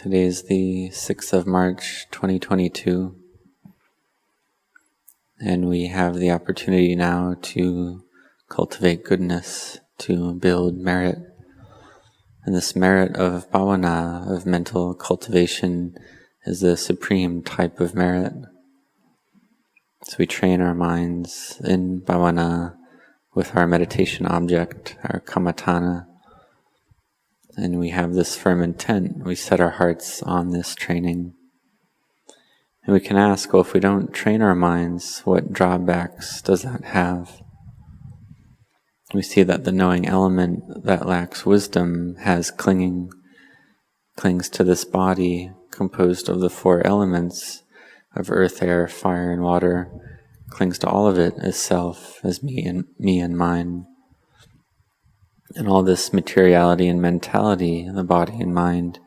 Today is the 6th of March, 2022, and we have the opportunity now to cultivate goodness, to build merit. And this merit of bhavana, of mental cultivation, is the supreme type of merit. So we train our minds in bhavana with our meditation object, our kammatthana. And we have this firm intent. We set our hearts on this training. And we can ask, well, if we don't train our minds, what drawbacks does that have? We see that the knowing element that lacks wisdom has clings to this body composed of the four elements of earth, air, fire, and water, clings to all of it as self, as me and mine. And all this materiality and mentality, the body and mind,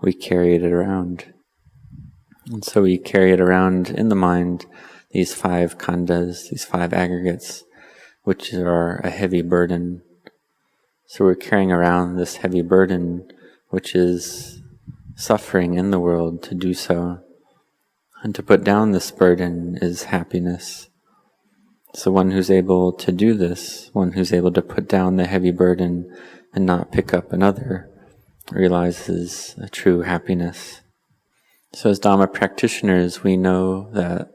we carry it around. And so we carry it around in the mind, these five khandhas, these five aggregates, which are a heavy burden. So we're carrying around this heavy burden, which is suffering in the world to do so. And to put down this burden is happiness. So one who's able to do this, one who's able to put down the heavy burden and not pick up another, realizes a true happiness. So as Dhamma practitioners, we know that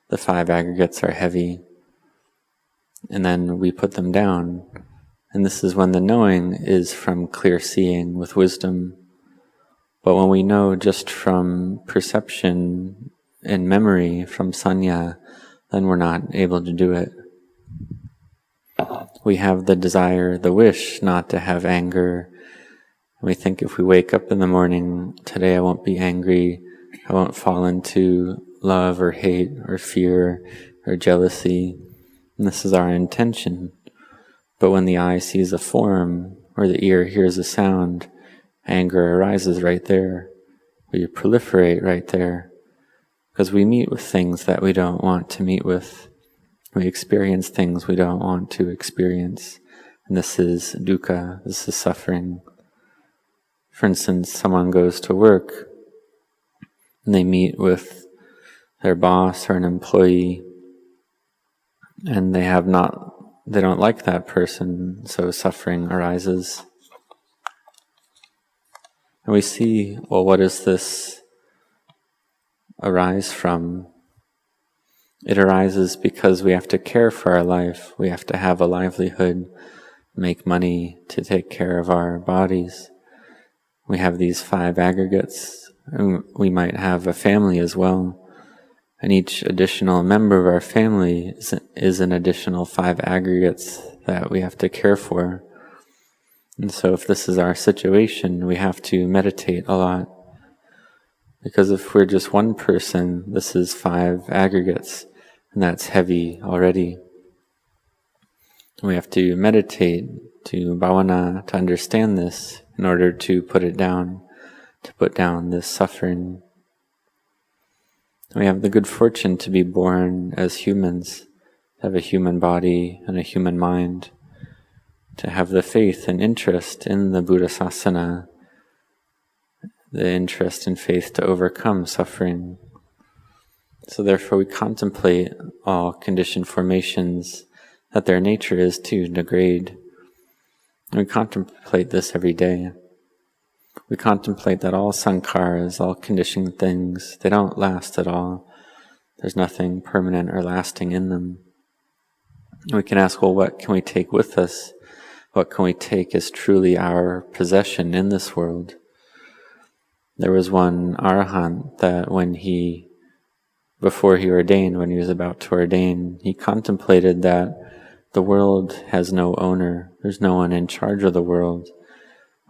the five aggregates are heavy, and then we put them down. And this is when the knowing is from clear seeing with wisdom. But when we know just from perception and memory, from sanya, then we're not able to do it. We have the desire, the wish not to have anger. We think if we wake up in the morning, today I won't be angry, I won't fall into love or hate or fear or jealousy. And this is our intention. But when the eye sees a form or the ear hears a sound, anger arises right there. We proliferate right there. Because we meet with things that we don't want to meet with. We experience things we don't want to experience. And this is dukkha, this is suffering. For instance, someone goes to work and they meet with their boss or an employee and they don't like that person, so suffering arises. And we see, well, what is this arise from? It arises because we have to care for our life. We have to have a livelihood, make money to take care of our bodies. We have these five aggregates. And we might have a family as well. And each additional member of our family is an additional five aggregates that we have to care for. And so if this is our situation, we have to meditate a lot. Because if we're just one person, this is five aggregates, and that's heavy already. We have to meditate, to bhavana, to understand this in order to put it down, to put down this suffering. We have the good fortune to be born as humans, to have a human body and a human mind, to have the faith and interest in the Buddha Sasana, the interest and faith to overcome suffering. So therefore we contemplate all conditioned formations, that their nature is to degrade. And we contemplate this every day. We contemplate that all sankharas, all conditioned things, they don't last at all. There's nothing permanent or lasting in them. And we can ask, well, what can we take with us? What can we take as truly our possession in this world? There was one arahant that before he ordained, when he was about to ordain, he contemplated that the world has no owner. There's no one in charge of the world.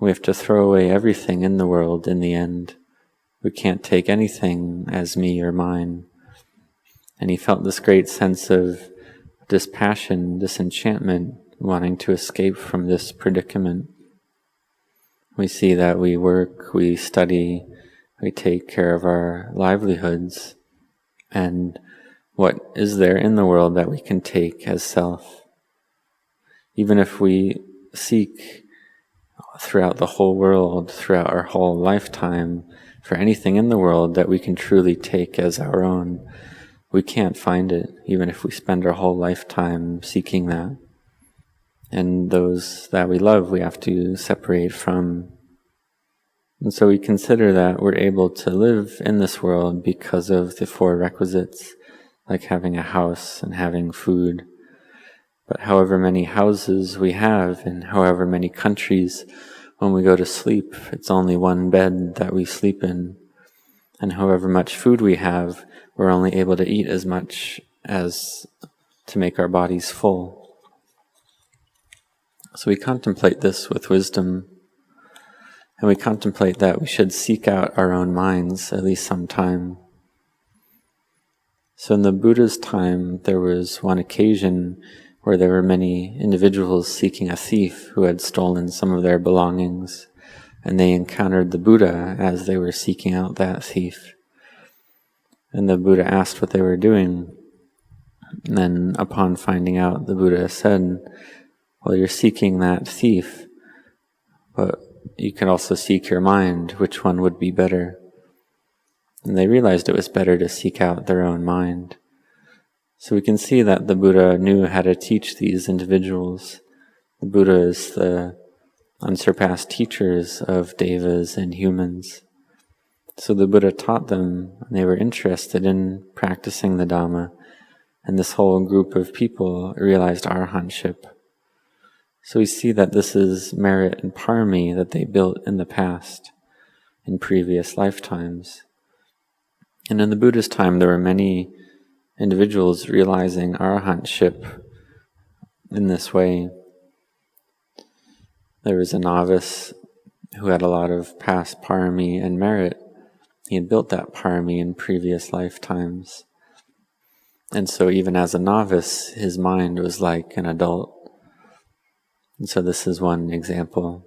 We have to throw away everything in the world in the end. We can't take anything as me or mine. And he felt this great sense of dispassion, disenchantment, wanting to escape from this predicament. We see that we work, we study, we take care of our livelihoods, and what is there in the world that we can take as self? Even if we seek throughout the whole world, throughout our whole lifetime, for anything in the world that we can truly take as our own. We can't find it, even if we spend our whole lifetime seeking that. And those that we love, we have to separate from. And so we consider that we're able to live in this world because of the four requisites, like having a house and having food. But however many houses we have in however many countries, when we go to sleep, it's only one bed that we sleep in. And however much food we have, we're only able to eat as much as to make our bodies full. So we contemplate this with wisdom. And we contemplate that we should seek out our own minds at least sometime. So in the Buddha's time, there was one occasion where there were many individuals seeking a thief who had stolen some of their belongings, and they encountered the Buddha as they were seeking out that thief. And the Buddha asked what they were doing. And then upon finding out, the Buddha said, well, you're seeking that thief, but you can also seek your mind. Which one would be better? And they realized it was better to seek out their own mind. So we can see that the Buddha knew how to teach these individuals. The Buddha is the unsurpassed teachers of devas and humans. So the Buddha taught them, and they were interested in practicing the Dhamma, and this whole group of people realized arahantship. So we see that this is merit and parami that they built in the past, in previous lifetimes. And in the Buddha's time, there were many individuals realizing arahantship in this way. There was a novice who had a lot of past parami and merit. He had built that parami in previous lifetimes. And so even as a novice, his mind was like an adult. And so this is one example.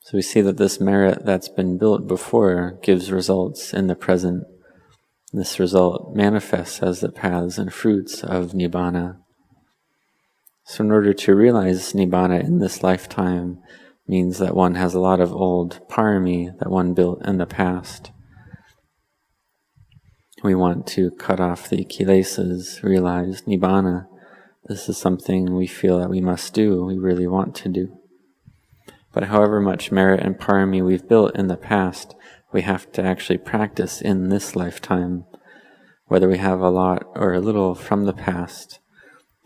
So we see that this merit that's been built before gives results in the present. This result manifests as the paths and fruits of Nibbana. So in order to realize Nibbana in this lifetime means that one has a lot of old parami that one built in the past. We want to cut off the kilesas, realize Nibbana. This is something we feel that we must do, we really want to do. But however much merit and parami we've built in the past, we have to actually practice in this lifetime. Whether we have a lot or a little from the past,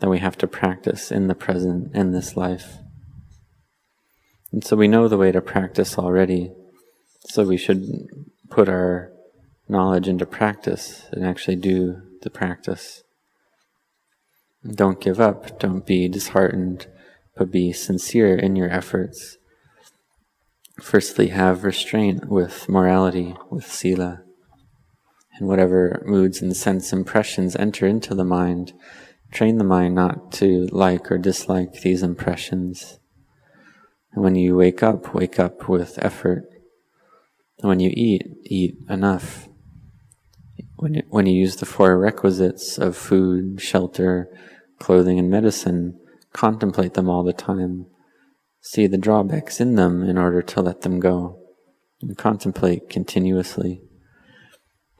then we have to practice in the present, in this life. And so we know the way to practice already, so we should put our knowledge into practice and actually do the practice. Don't give up, don't be disheartened, but be sincere in your efforts. Firstly, have restraint with morality, with sila. And whatever moods and sense impressions enter into the mind, train the mind not to like or dislike these impressions. And when you wake up with effort. And when you eat enough. When you use the four requisites of food, shelter, clothing, and medicine, contemplate them all the time. See the drawbacks in them in order to let them go. And contemplate continuously.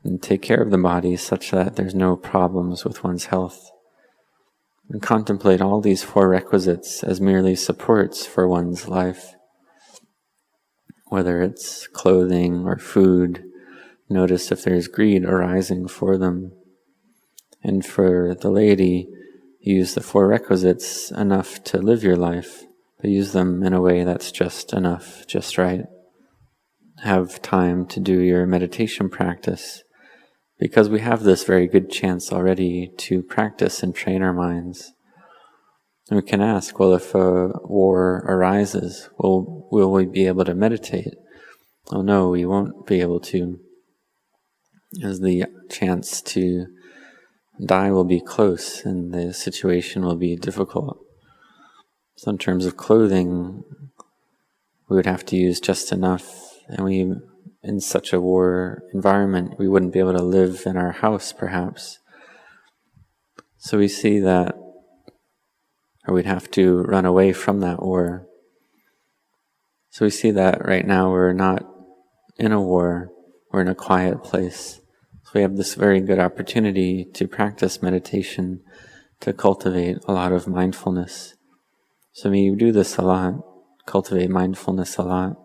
And take care of the body such that there's no problems with one's health. And contemplate all these four requisites as merely supports for one's life. Whether it's clothing or food, notice if there's greed arising for them. And for the laity, use the four requisites enough to live your life, but use them in a way that's just enough, just right. Have time to do your meditation practice, because we have this very good chance already to practice and train our minds. And we can ask, well, if a war arises, will we be able to meditate? Oh no, we won't be able to, as the chance to die will be close and the situation will be difficult. So in terms of clothing, we would have to use just enough, and in such a war environment, we wouldn't be able to live in our house, perhaps. So we see that, or we'd have to run away from that war. So we see that right now we're not in a war, we're in a quiet place. So we have this very good opportunity to practice meditation, to cultivate a lot of mindfulness. So may you do this a lot, cultivate mindfulness a lot.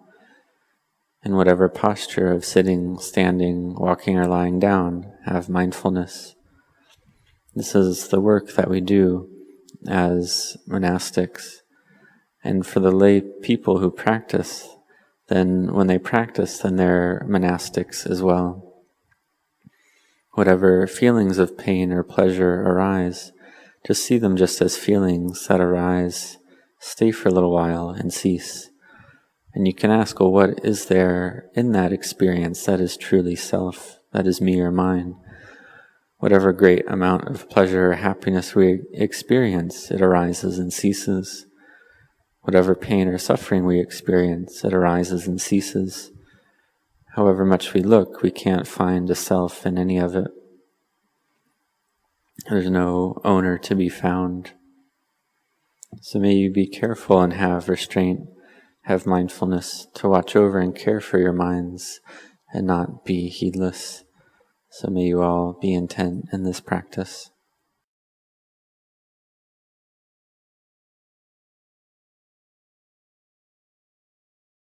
In whatever posture of sitting, standing, walking, or lying down, have mindfulness. This is the work that we do as monastics. And for the lay people who practice, then when they practice, then they're monastics as well. Whatever feelings of pain or pleasure arise, just see them just as feelings that arise, stay for a little while and cease. And you can ask, well, what is there in that experience that is truly self, that is me or mine? Whatever great amount of pleasure or happiness we experience, it arises and ceases. Whatever pain or suffering we experience, it arises and ceases. However much we look, we can't find a self in any of it. There's no owner to be found. So may you be careful and have restraint, have mindfulness to watch over and care for your minds and not be heedless. So may you all be intent in this practice.